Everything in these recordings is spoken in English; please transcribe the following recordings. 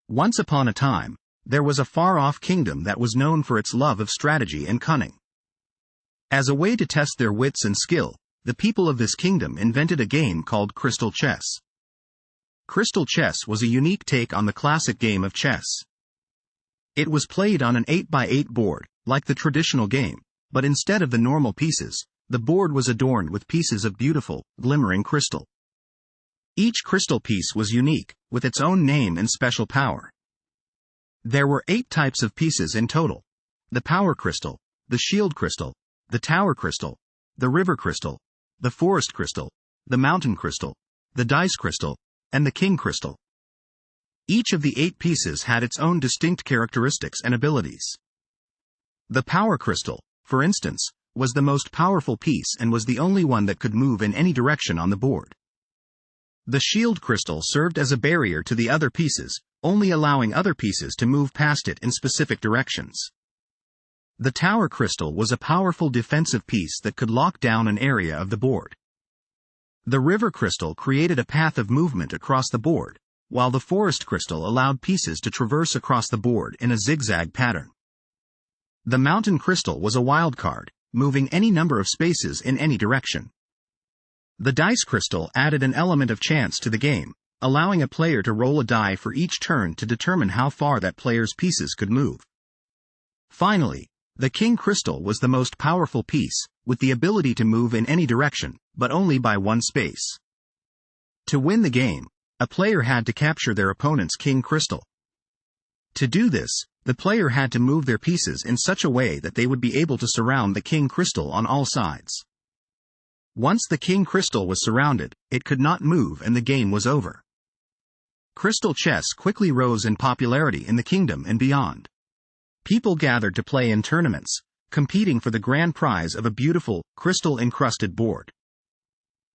Once upon a time, there was a far-off kingdom that was known for its love of strategy and cunning. As a way to test their wits and skill, the people of this kingdom invented a game called crystal chess. Crystal chess was a unique take on the classic game of chess. It was played on an 8x8 board, like the traditional game, but instead of the normal pieces, the board was adorned with pieces of beautiful, glimmering crystal. Each crystal piece was unique, with its own name and special power. There were 8 types of pieces in total: the power crystal, the shield crystal, the tower crystal, the river crystal, the forest crystal, the mountain crystal, the dice crystal, and the king crystal. Each of the 8 pieces had its own distinct characteristics and abilities. The power crystal, for instance, was the most powerful piece and was the only one that could move in any direction on the board. The shield crystal served as a barrier to the other pieces, only allowing other pieces to move past it in specific directions. The tower crystal was a powerful defensive piece that could lock down an area of the board. The river crystal created a path of movement across the board, while the forest crystal allowed pieces to traverse across the board in a zigzag pattern. The mountain crystal was a wild card, moving any number of spaces in any direction. The dice crystal added an element of chance to the game, allowing a player to roll a die for each turn to determine how far that player's pieces could move. Finally, the king crystal was the most powerful piece, with the ability to move in any direction, but only by one space. To win the game, a player had to capture their opponent's king crystal. To do this, the player had to move their pieces in such a way that they would be able to surround the king crystal on all sides. Once the king crystal was surrounded, it could not move and the game was over. Crystal chess quickly rose in popularity in the kingdom and beyond. People gathered to play in tournaments, competing for the grand prize of a beautiful, crystal-encrusted board.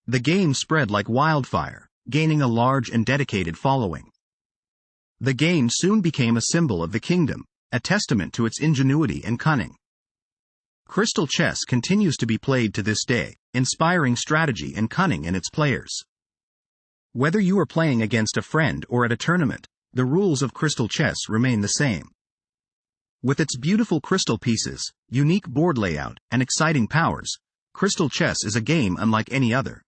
The game spread like wildfire, gaining a large and dedicated following. The game soon became a symbol of the kingdom, a testament to its ingenuity and cunning. Crystal chess continues to be played to this day, inspiring strategy and cunning in its players. Whether you are playing against a friend or at a tournament, the rules of crystal chess remain the same. With its beautiful crystal pieces, unique board layout, and exciting powers, crystal chess is a game unlike any other.